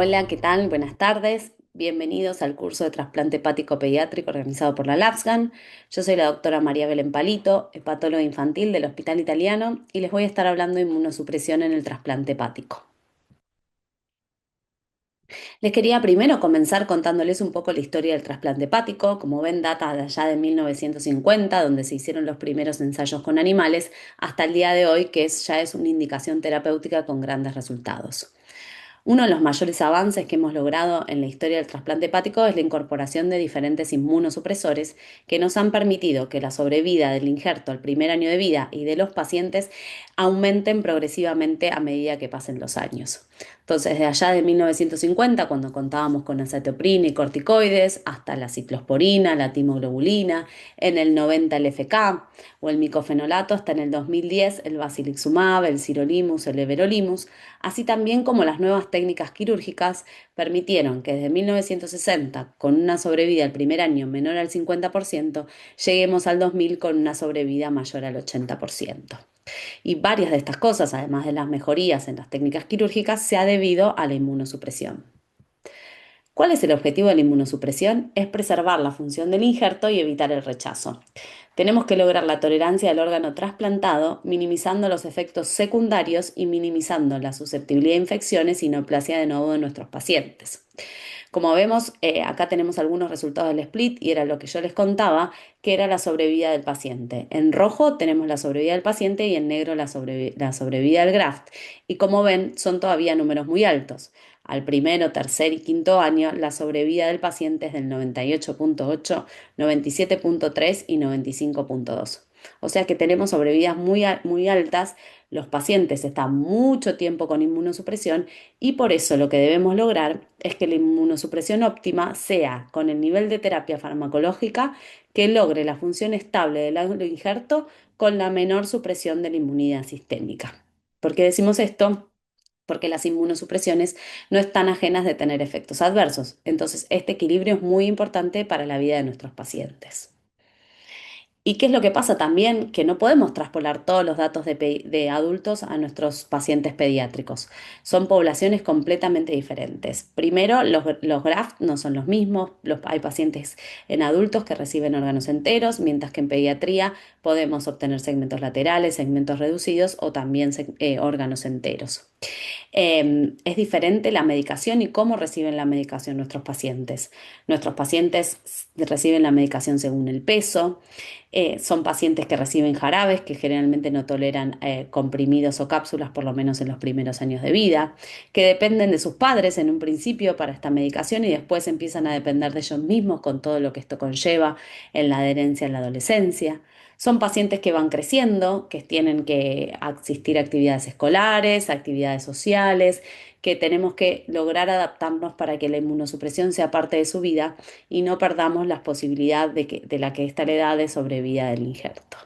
Hola, ¿qué tal? Buenas tardes. Bienvenidos al curso de trasplante hepático pediátrico organizado por la LAPSGAN. Yo soy la doctora María Belén Palito, hepatóloga infantil del Hospital Italiano, y les voy a estar hablando de inmunosupresión en el trasplante hepático. Les quería primero comenzar contándoles un poco la historia del trasplante hepático. Como ven, data de allá de 1950, donde se hicieron los primeros ensayos con animales, hasta el día de hoy, ya es una indicación terapéutica con grandes resultados. Uno de los mayores avances que hemos logrado en la historia del trasplante hepático es la incorporación de diferentes inmunosupresores que nos han permitido que la sobrevida del injerto al primer año de vida y de los pacientes aumenten progresivamente a medida que pasen los años. Entonces, de allá de 1950, cuando contábamos con acetoprina y corticoides, hasta la ciclosporina, la timoglobulina, en el 90 el FK o el micofenolato, hasta en el 2010 el basilixumab, el sirolimus, el everolimus, así también como las nuevas técnicas quirúrgicas permitieron que desde 1960, con una sobrevida el primer año menor al 50%, lleguemos al 2000 con una sobrevida mayor al 80%. Y varias de estas cosas, además de las mejorías en las técnicas quirúrgicas, se ha debido a la inmunosupresión. ¿Cuál es el objetivo de la inmunosupresión? Es preservar la función del injerto y evitar el rechazo. Tenemos que lograr la tolerancia al órgano trasplantado, minimizando los efectos secundarios y minimizando la susceptibilidad a infecciones y neoplasia de nodo de nuestros pacientes. Como vemos, acá tenemos algunos resultados del split y era lo que yo les contaba, que era la sobrevida del paciente. En rojo tenemos la sobrevida del paciente y en negro la sobrevida del graft. Y como ven, son todavía números muy altos. Al primero, tercer y quinto año, la sobrevida del paciente es del 98,8, 97,3 y 95,2. O sea que tenemos sobrevidas muy altas, los pacientes están mucho tiempo con inmunosupresión y por eso lo que debemos lograr es que la inmunosupresión óptima sea con el nivel de terapia farmacológica que logre la función estable del injerto con la menor supresión de la inmunidad sistémica. ¿Por qué decimos esto? Porque las inmunosupresiones no están ajenas de tener efectos adversos. Entonces, este equilibrio es muy importante para la vida de nuestros pacientes. ¿Y qué es lo que pasa también? Que no podemos traspolar todos los datos de adultos a nuestros pacientes pediátricos. Son poblaciones completamente diferentes. Primero, los grafts no son los mismos. Hay pacientes en adultos que reciben órganos enteros, mientras que en pediatría podemos obtener segmentos laterales, segmentos reducidos o también órganos enteros. Es diferente la medicación y cómo reciben la medicación nuestros pacientes. Nuestros pacientes reciben la medicación según el peso. Son pacientes que reciben jarabes, que generalmente no toleran comprimidos o cápsulas, por lo menos en los primeros años de vida, que dependen de sus padres en un principio para esta medicación y después empiezan a depender de ellos mismos con todo lo que esto conlleva en la adherencia en la adolescencia. Son pacientes que van creciendo, que tienen que asistir a actividades escolares, actividades sociales, que tenemos que lograr adaptarnos para que la inmunosupresión sea parte de su vida y no perdamos la posibilidad de la que esta le da de sobrevida del injerto.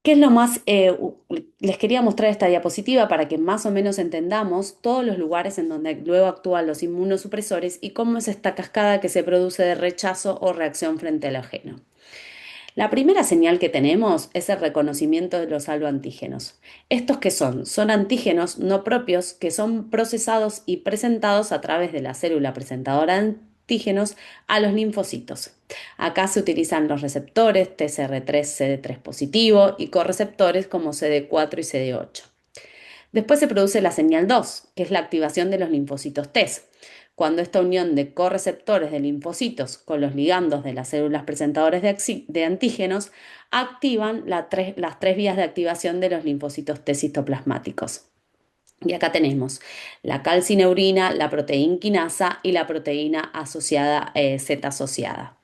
¿Qué es lo más? Les quería mostrar esta diapositiva para que más o menos entendamos todos los lugares en donde luego actúan los inmunosupresores y cómo es esta cascada que se produce de rechazo o reacción frente al ajeno. La primera señal que tenemos es el reconocimiento de los alloantígenos. ¿Estos qué son? Son antígenos no propios que son procesados y presentados a través de la célula presentadora de antígenos a los linfocitos. Acá se utilizan los receptores TCR3, CD3 positivo y correceptores como CD4 y CD8. Después se produce la señal 2, que es la activación de los linfocitos T. Cuando esta unión de correceptores de linfocitos con los ligandos de las células presentadoras de antígenos activan las tres vías de activación de los linfocitos T citoplasmáticos. Y acá tenemos la calcineurina, la proteína quinasa y la proteína asociada, Z asociada.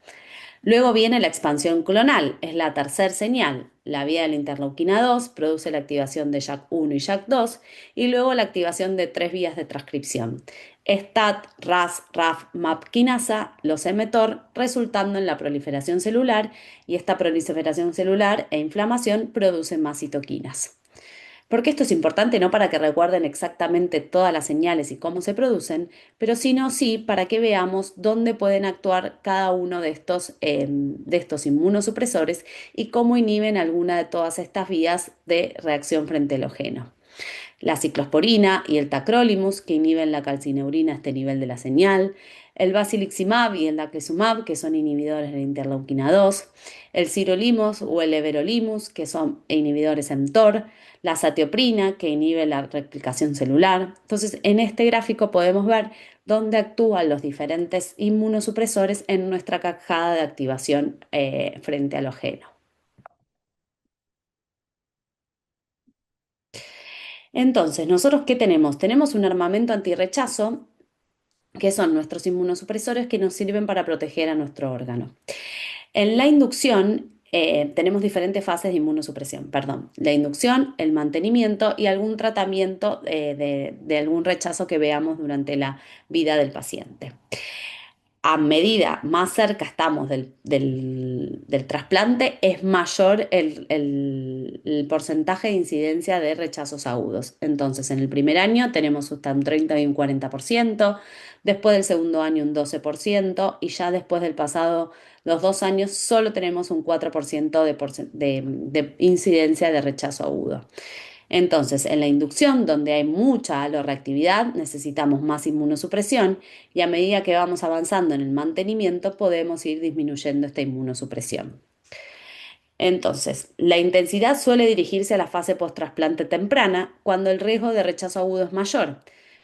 Luego viene la expansión clonal, es la tercera señal. La vía de la interleuquina 2 produce la activación de JAK1 y JAK2 y luego la activación de tres vías de transcripción. STAT, RAS, RAF, MAP quinasa, los mTOR, resultando en la proliferación celular y esta proliferación celular e inflamación producen más citoquinas. Porque esto es importante no para que recuerden exactamente todas las señales y cómo se producen, pero sí para que veamos dónde pueden actuar cada uno de estos inmunosupresores y cómo inhiben alguna de todas estas vías de reacción frente al halógeno. la ciclosporina y el tacrolimus, que inhiben la calcineurina a este nivel de la señal, el basiliximab y el daclizumab, que son inhibidores de la interleuquina 2, el sirolimus o el everolimus, que son inhibidores mTOR, la satioprina, que inhibe la replicación celular. Entonces, en este gráfico podemos ver dónde actúan los diferentes inmunosupresores en nuestra cascada de activación frente a los genos. Entonces, ¿nosotros qué tenemos? Tenemos un armamento antirrechazo, que son nuestros inmunosupresores que nos sirven para proteger a nuestro órgano. En la inducción tenemos diferentes fases de inmunosupresión, perdón, la inducción, el mantenimiento y algún tratamiento de algún rechazo que veamos durante la vida del paciente. A medida más cerca estamos del trasplante, es mayor el porcentaje de incidencia de rechazos agudos. Entonces, en el primer año tenemos hasta un 30 y un 40%, después del segundo año un 12% y ya después del pasado los 2 años solo tenemos un 4% de incidencia de rechazo agudo. Entonces, en la inducción, donde hay mucha alorreactividad, necesitamos más inmunosupresión y a medida que vamos avanzando en el mantenimiento, podemos ir disminuyendo esta inmunosupresión. Entonces, la intensidad suele dirigirse a la fase post-trasplante temprana, cuando el riesgo de rechazo agudo es mayor,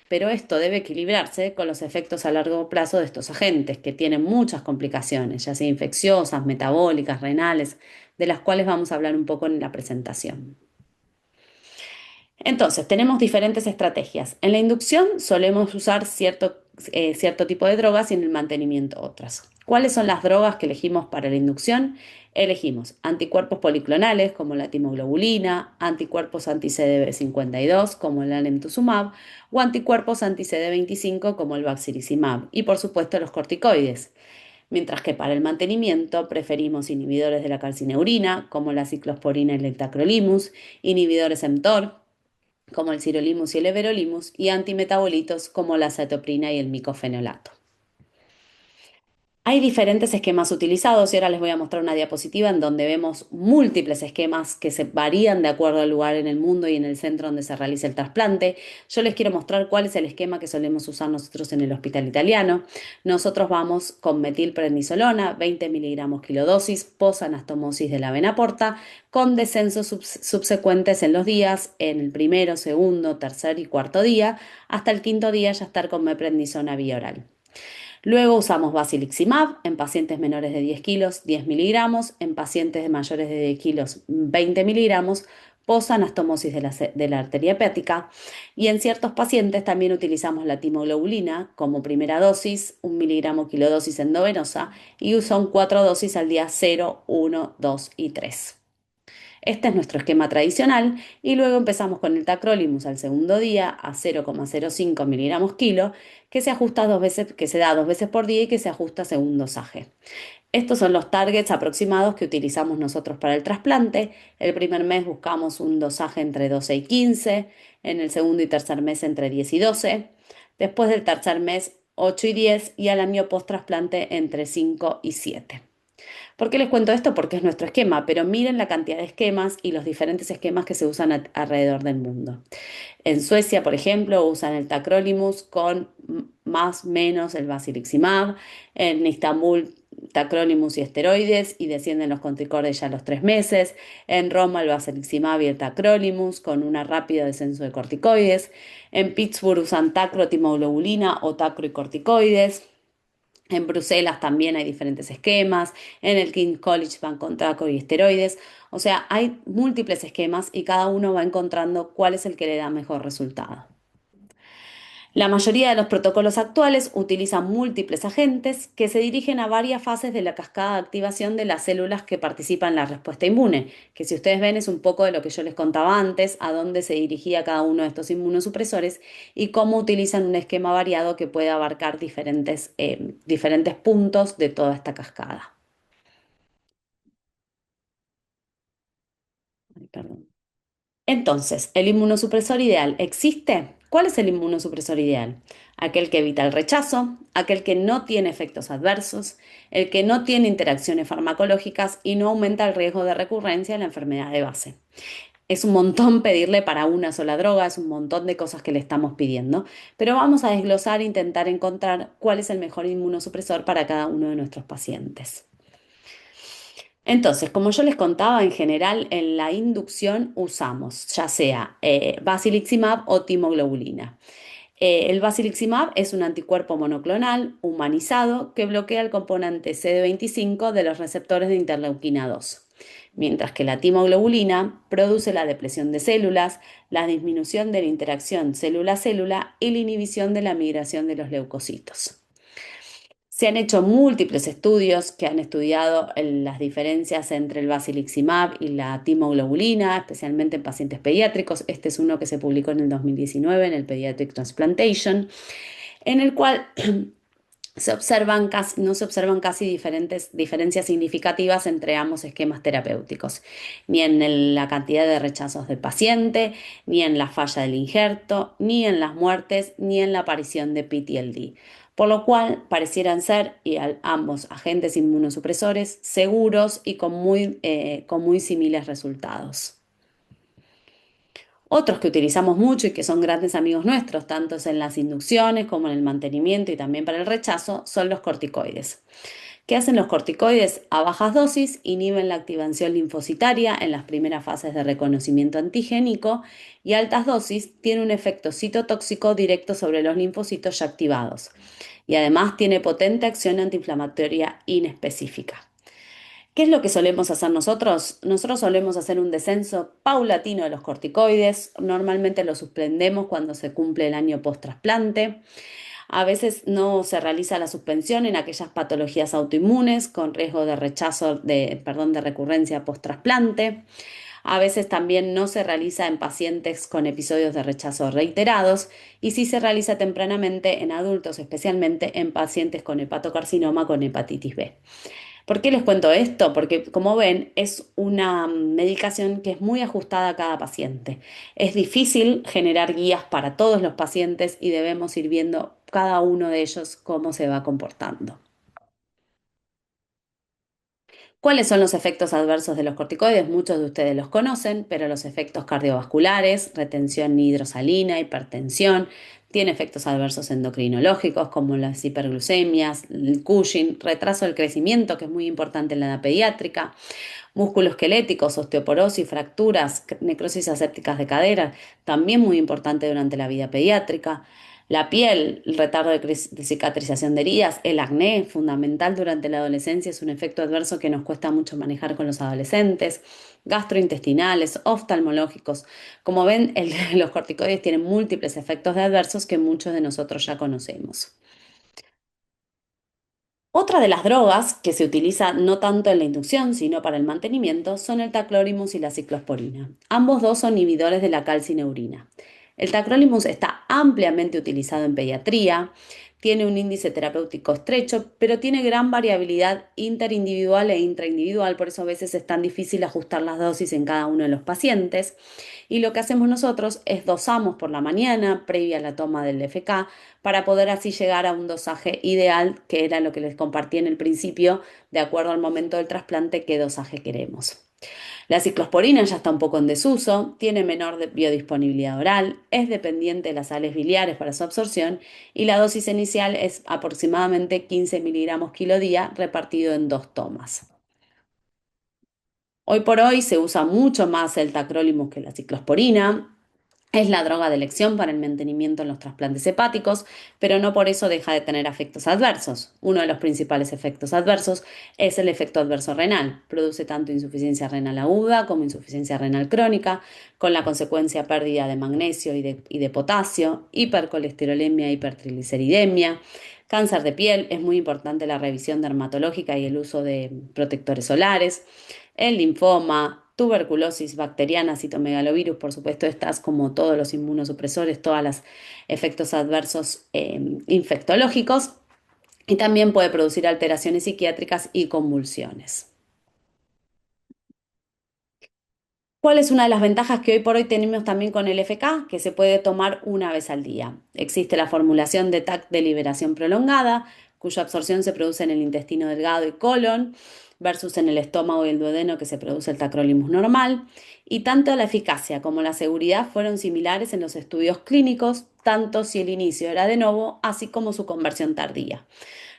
pero esto debe equilibrarse con los efectos a largo plazo de estos agentes, que tienen muchas complicaciones, ya sea infecciosas, metabólicas, renales, de las cuales vamos a hablar un poco en la presentación. Entonces, tenemos diferentes estrategias. En la inducción solemos usar cierto tipo de drogas y en el mantenimiento otras. ¿Cuáles son las drogas que elegimos para la inducción? Elegimos anticuerpos policlonales como la timoglobulina, anticuerpos anti-CD52 como el alemtuzumab o anticuerpos anti-CD25 como el baxdrostat y por supuesto los corticoides. Mientras que para el mantenimiento preferimos inhibidores de la calcineurina como la ciclosporina y el tacrolimus, inhibidores mTOR como el sirolimus y el everolimus, y antimetabolitos como la cetoprina y el micofenolato. Hay diferentes esquemas utilizados y ahora les voy a mostrar una diapositiva en donde vemos múltiples esquemas que se varían de acuerdo al lugar en el mundo y en el centro donde se realiza el trasplante. Yo les quiero mostrar cuál es el esquema que solemos usar nosotros en el hospital italiano. Nosotros vamos con metilprednisolona, 20 miligramos kilodosis, posanastomosis de la vena porta, con descensos subsecuentes en los días, en el primero, segundo, tercer y cuarto día, hasta el quinto día ya estar con meprednisona vía oral. Luego usamos basiliximab en pacientes menores de 10 kilos, 10 miligramos, en pacientes de mayores de 10 kilos, 20 miligramos, posanastomosis de la arteria hepática y en ciertos pacientes también utilizamos la timoglobulina como primera dosis, 1 miligramo kilodosis endovenosa y son 4 dosis al día 0, 1, 2 y 3. Este es nuestro esquema tradicional y luego empezamos con el tacrolimus al segundo día a 0,05 miligramos kilo, que se ajusta que se da 2 veces por día y que se ajusta según dosaje. Estos son los targets aproximados que utilizamos nosotros para el trasplante. El primer mes buscamos un dosaje entre 12 y 15, en el segundo y tercer mes entre 10 y 12, después del tercer mes 8 y 10 y al año post trasplante entre 5 y 7. ¿Por qué les cuento esto? Porque es nuestro esquema, pero miren la cantidad de esquemas y los diferentes esquemas que se usan alrededor del mundo. En Suecia, por ejemplo, usan el tacrolimus con más menos el basiliximab. En Istambul, tacrolimus y esteroides y descienden los corticoides ya a los 3 meses. En Roma, el basiliximab y el tacrolimus con un rápido descenso de corticoides. En Pittsburgh usan tacro, timoglobulina o tacro y corticoides. En Bruselas también hay diferentes esquemas, en el King's College van con taco y esteroides, o sea, hay múltiples esquemas y cada uno va encontrando cuál es el que le da mejor resultado. La mayoría de los protocolos actuales utilizan múltiples agentes que se dirigen a varias fases de la cascada de activación de las células que participan en la respuesta inmune, que si ustedes ven es un poco de lo que yo les contaba antes, a dónde se dirigía cada uno de estos inmunosupresores y cómo utilizan un esquema variado que puede abarcar diferentes puntos de toda esta cascada. Ay, perdón. Entonces, ¿el inmunosupresor ideal existe? ¿Cuál es el inmunosupresor ideal? Aquel que evita el rechazo, aquel que no tiene efectos adversos, el que no tiene interacciones farmacológicas y no aumenta el riesgo de recurrencia de la enfermedad de base. Es un montón pedirle para una sola droga, es un montón de cosas que le estamos pidiendo, pero vamos a desglosar e intentar encontrar cuál es el mejor inmunosupresor para cada uno de nuestros pacientes. Entonces, como yo les contaba, en general en la inducción usamos ya sea basiliximab o timoglobulina. El basiliximab es un anticuerpo monoclonal humanizado que bloquea el componente CD25 de los receptores de interleuquina 2, mientras que la timoglobulina produce la depresión de células, la disminución de la interacción célula-célula y la inhibición de la migración de los leucocitos. Se han hecho múltiples estudios que han estudiado las diferencias entre el basiliximab y la timoglobulina, especialmente en pacientes pediátricos. Este es uno que se publicó en el 2019 en el Pediatric Transplantation, en el cual no se observan casi diferencias significativas entre ambos esquemas terapéuticos, ni en la cantidad de rechazos del paciente, ni en la falla del injerto, ni en las muertes, ni en la aparición de PTLD, por lo cual parecieran ser ambos agentes inmunosupresores seguros y con muy similares resultados. Otros que utilizamos mucho y que son grandes amigos nuestros, tanto en las inducciones como en el mantenimiento y también para el rechazo, son los corticoides. ¿Qué hacen los corticoides? A bajas dosis inhiben la activación linfocitaria en las primeras fases de reconocimiento antigénico y a altas dosis tiene un efecto citotóxico directo sobre los linfocitos ya activados y además tiene potente acción antiinflamatoria inespecífica. ¿Qué es lo que solemos hacer nosotros? Nosotros solemos hacer un descenso paulatino de los corticoides. Normalmente los suspendemos cuando se cumple el año post-trasplante. A veces no se realiza la suspensión en aquellas patologías autoinmunes con riesgo de de recurrencia post-trasplante. A veces también no se realiza en pacientes con episodios de rechazo reiterados y sí se realiza tempranamente en adultos, especialmente en pacientes con hepatocarcinoma con hepatitis B. ¿Por qué les cuento esto? Porque como ven es una medicación que es muy ajustada a cada paciente. Es difícil generar guías para todos los pacientes y debemos ir viendo cada uno de ellos cómo se va comportando. ¿Cuáles son los efectos adversos de los corticoides? Muchos de ustedes los conocen, pero los efectos cardiovasculares, retención hidrosalina, hipertensión, tiene efectos adversos endocrinológicos como las hiperglucemias, el Cushing, retraso del crecimiento, que es muy importante en la edad pediátrica, musculoesqueléticos, osteoporosis, fracturas, necrosis asépticas de cadera, también muy importante durante la vida pediátrica. La piel, el retardo de cicatrización de heridas, el acné, fundamental durante la adolescencia, es un efecto adverso que nos cuesta mucho manejar con los adolescentes. Gastrointestinales, oftalmológicos. Como ven, los corticoides tienen múltiples efectos adversos que muchos de nosotros ya conocemos. Otra de las drogas que se utiliza no tanto en la inducción, sino para el mantenimiento, son el tacrolimus y la ciclosporina. Ambos dos son inhibidores de la calcineurina. El tacrolimus está ampliamente utilizado en pediatría, tiene un índice terapéutico estrecho, pero tiene gran variabilidad interindividual e intraindividual, por eso a veces es tan difícil ajustar las dosis en cada uno de los pacientes. Y lo que hacemos nosotros es dosamos por la mañana, previa a la toma del FK, para poder así llegar a un dosaje ideal, que era lo que les compartí en el principio, de acuerdo al momento del trasplante, qué dosaje queremos. La ciclosporina ya está un poco en desuso, tiene menor biodisponibilidad oral, es dependiente de las sales biliares para su absorción y la dosis inicial es aproximadamente 15 miligramos kilo día repartido en 2 tomas. Hoy por hoy se usa mucho más el tacrolimus que la ciclosporina. Es la droga de elección para el mantenimiento en los trasplantes hepáticos, pero no por eso deja de tener efectos adversos. Uno de los principales efectos adversos es el efecto adverso renal. Produce tanto insuficiencia renal aguda como insuficiencia renal crónica, con la consecuencia pérdida de magnesio y de potasio, hipercolesterolemia, hipertrigliceridemia. Cáncer de piel, es muy importante la revisión dermatológica y el uso de protectores solares. El linfoma, tuberculosis bacteriana, citomegalovirus, por supuesto, estas como todos los inmunosupresores, todos los efectos adversos infectológicos, y también puede producir alteraciones psiquiátricas y convulsiones. ¿Cuál es una de las ventajas que hoy por hoy tenemos también con el FK? Que se puede tomar una vez al día. Existe la formulación de TAC de liberación prolongada, cuya absorción se produce en el intestino delgado y colon, versus en el estómago y el duodeno que se produce el tacrolimus normal. Y tanto la eficacia como la seguridad fueron similares en los estudios clínicos, tanto si el inicio era de novo, así como su conversión tardía.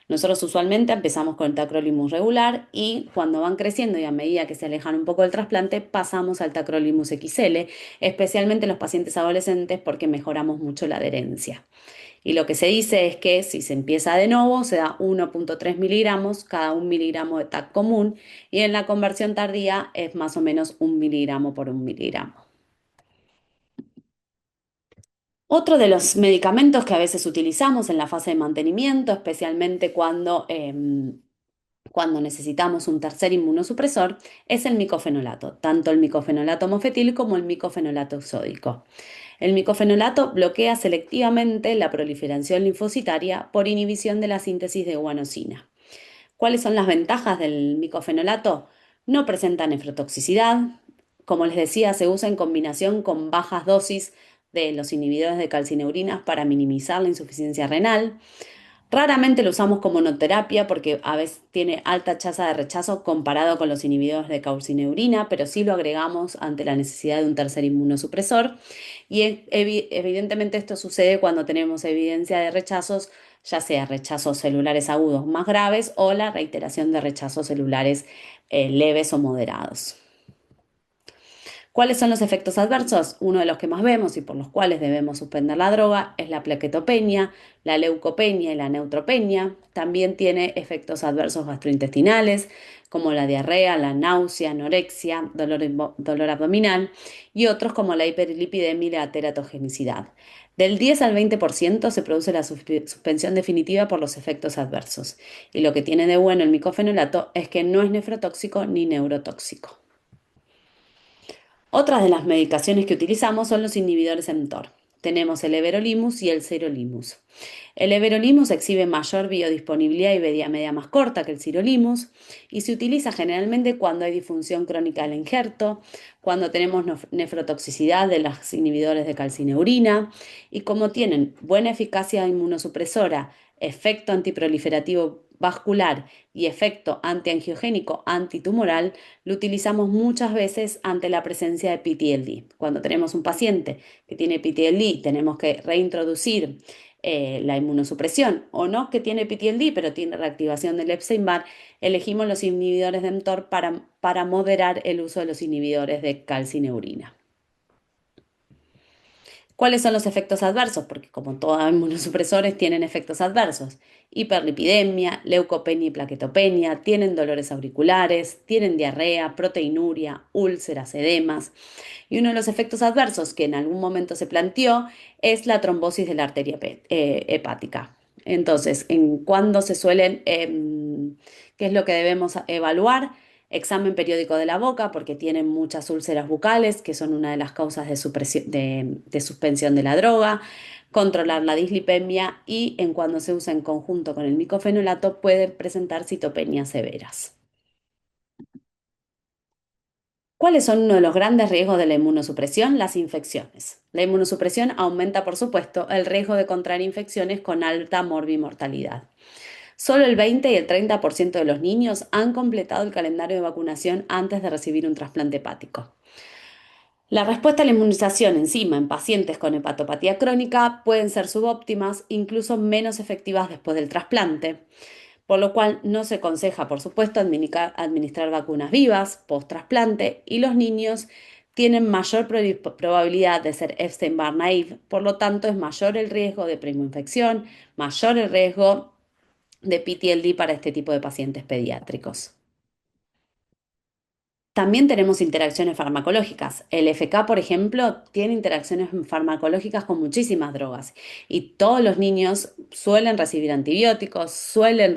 Nosotros usualmente empezamos con el tacrolimus regular y cuando van creciendo y a medida que se alejan un poco del trasplante, pasamos al tacrolimus XL, especialmente en los pacientes adolescentes porque mejoramos mucho la adherencia. Y lo que se dice es que si se empieza de nuevo, se da 1,3 miligramos cada 1 miligramo de TAC común y en la conversión tardía es más o menos 1 miligramo por 1 miligramo. Otro de los medicamentos que a veces utilizamos en la fase de mantenimiento, especialmente cuando necesitamos un tercer inmunosupresor, es el micofenolato, tanto el micofenolato mofetil como el micofenolato sódico. El micofenolato bloquea selectivamente la proliferación linfocitaria por inhibición de la síntesis de guanosina. ¿Cuáles son las ventajas del micofenolato? No presenta nefrotoxicidad. Como les decía, se usa en combinación con bajas dosis de los inhibidores de calcineurinas para minimizar la insuficiencia renal. Raramente lo usamos como monoterapia porque a veces tiene alta tasa de rechazo comparado con los inhibidores de calcineurina, pero sí lo agregamos ante la necesidad de un tercer inmunosupresor. Y evidentemente esto sucede cuando tenemos evidencia de rechazos, ya sea rechazos celulares agudos más graves o la reiteración de rechazos celulares leves o moderados. ¿Cuáles son los efectos adversos? Uno de los que más vemos y por los cuales debemos suspender la droga es la plaquetopenia, la leucopenia y la neutropenia. También tiene efectos adversos gastrointestinales como la diarrea, la náusea, anorexia, dolor abdominal y otros como la hiperlipidemia y la teratogenicidad. Del 10 al 20% se produce la suspensión definitiva por los efectos adversos. Y lo que tiene de bueno el micofenolato es que no es nefrotóxico ni neurotóxico. Otras de las medicaciones que utilizamos son los inhibidores mTOR. Tenemos el everolimus y el sirolimus. El everolimus exhibe mayor biodisponibilidad y vida media más corta que el sirolimus y se utiliza generalmente cuando hay disfunción crónica del injerto, cuando tenemos nefrotoxicidad de los inhibidores de calcineurina y como tienen buena eficacia inmunosupresora, efecto antiproliferativo vascular y efecto antiangiogénico antitumoral, lo utilizamos muchas veces ante la presencia de PTLD. Cuando tenemos un paciente que tiene PTLD, tenemos que reintroducir la inmunosupresión o no que tiene PTLD pero tiene reactivación del Epstein-Barr, elegimos los inhibidores de mTOR para moderar el uso de los inhibidores de calcineurina. ¿Cuáles son los efectos adversos? Porque como todos los inmunosupresores tienen efectos adversos. Hiperlipidemia, leucopenia y plaquetopenia, tienen dolores auriculares, tienen diarrea, proteinuria, úlceras, edemas. Y uno de los efectos adversos que en algún momento se planteó es la trombosis de la arteria hepática. Entonces, ¿en cuándo se suelen, qué es lo que debemos evaluar? Examen periódico de la boca porque tienen muchas úlceras bucales, que son una de las causas de suspensión de la droga, controlar la dislipemia y en cuando se usa en conjunto con el micofenolato puede presentar citopenias severas. ¿Cuáles son uno de los grandes riesgos de la inmunosupresión? Las infecciones. La inmunosupresión aumenta, por supuesto, el riesgo de contraer infecciones con alta morbimortalidad. Solo el 20 y el 30% de los niños han completado el calendario de vacunación antes de recibir un trasplante hepático. La respuesta a la inmunización encima en pacientes con hepatopatía crónica pueden ser subóptimas, incluso menos efectivas después del trasplante, por lo cual no se aconseja, por supuesto, administrar vacunas vivas post-trasplante y los niños tienen mayor probabilidad de ser Epstein-Barr naive, por lo tanto es mayor el riesgo de primoinfección, mayor el riesgo de PTLD para este tipo de pacientes pediátricos. También tenemos interacciones farmacológicas. El FK, por ejemplo, tiene interacciones farmacológicas con muchísimas drogas y todos los niños suelen recibir antibióticos, pueden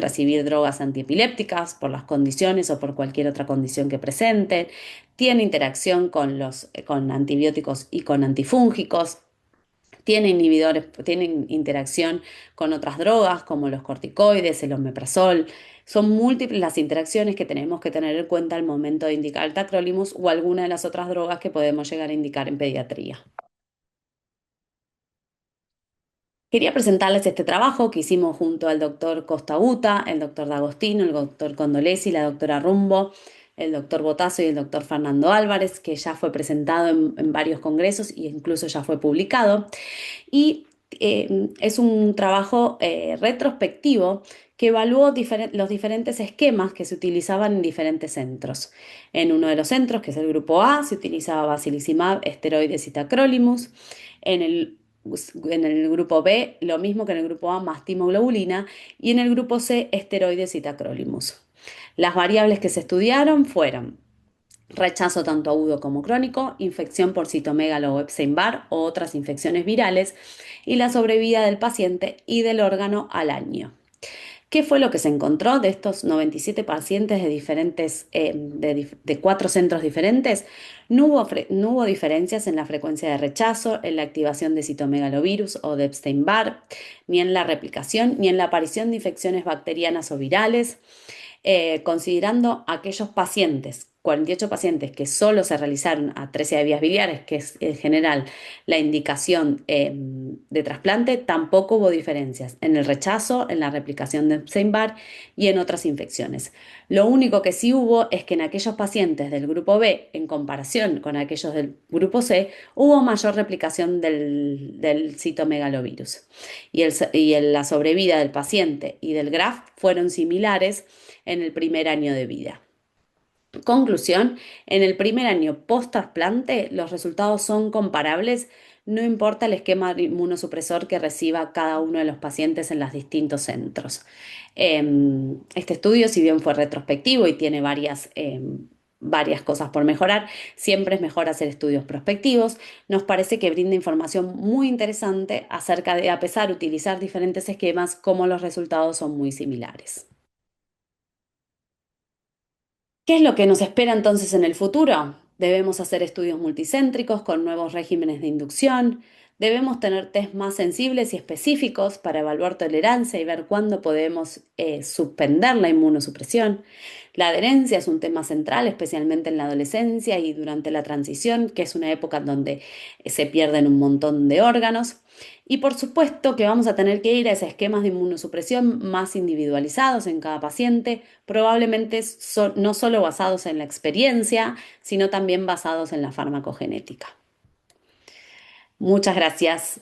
recibir drogas antiepilépticas por las condiciones o por cualquier otra condición que presenten. Tiene interacción con antibióticos y con antifúngicos. Tienen interacción con otras drogas como los corticoides, el omeprazol. Son múltiples las interacciones que tenemos que tener en cuenta al momento de indicar el tacrolimus o alguna de las otras drogas que podemos llegar a indicar en pediatría. Quería presentarles este trabajo que hicimos junto al doctor Costa Uta, el doctor D'Agostino, el doctor Condolesi, la doctora Rumbo, el doctor Botazo y el doctor Fernando Álvarez, que ya fue presentado en varios congresos e incluso ya fue publicado. Y es un trabajo retrospectivo que evaluó los diferentes esquemas que se utilizaban en diferentes centros. En uno de los centros, que es el grupo A, se utilizaba basilizumab, esteroides y tacrolimus. En el, en el grupo B, lo mismo que en el grupo A, más timoglobulina. Y en el grupo C, esteroides y tacrolimus. Las variables que se estudiaron fueron rechazo tanto agudo como crónico, infección por citomegalo o Epstein-Barr o otras infecciones virales y la sobrevida del paciente y del órgano al año. ¿Qué fue lo que se encontró de estos 97 pacientes de diferentes, de 4 centros diferentes? No hubo diferencias en la frecuencia de rechazo, en la activación de citomegalovirus o de Epstein-Barr, ni en la replicación, ni en la aparición de infecciones bacterianas o virales. Considerando aquellos pacientes, 48 pacientes que solo se realizaron atresia de vías biliares, que es en general la indicación de trasplante, tampoco hubo diferencias en el rechazo, en la replicación de Epstein-Barr y en otras infecciones. Lo único que sí hubo es que en aquellos pacientes del grupo B, en comparación con aquellos del grupo C, hubo mayor replicación del citomegalovirus. La sobrevida del paciente y del graft fueron similares en el primer año de vida. Conclusión, en el primer año post-trasplante los resultados son comparables, no importa el esquema inmunosupresor que reciba cada uno de los pacientes en los distintos centros. Este estudio, si bien fue retrospectivo y tiene varias cosas por mejorar, siempre es mejor hacer estudios prospectivos. Nos parece que brinda información muy interesante acerca de, a pesar de utilizar diferentes esquemas, cómo los resultados son muy similares. ¿Qué es lo que nos espera entonces en el futuro? Debemos hacer estudios multicéntricos con nuevos regímenes de inducción. Debemos tener test más sensibles y específicos para evaluar tolerancia y ver cuándo podemos suspender la inmunosupresión. La adherencia es un tema central, especialmente en la adolescencia y durante la transición, que es una época en donde se pierden un montón de órganos. Y por supuesto que vamos a tener que ir a esos esquemas de inmunosupresión más individualizados en cada paciente, probablemente no solo basados en la experiencia, sino también basados en la farmacogenética. Muchas gracias.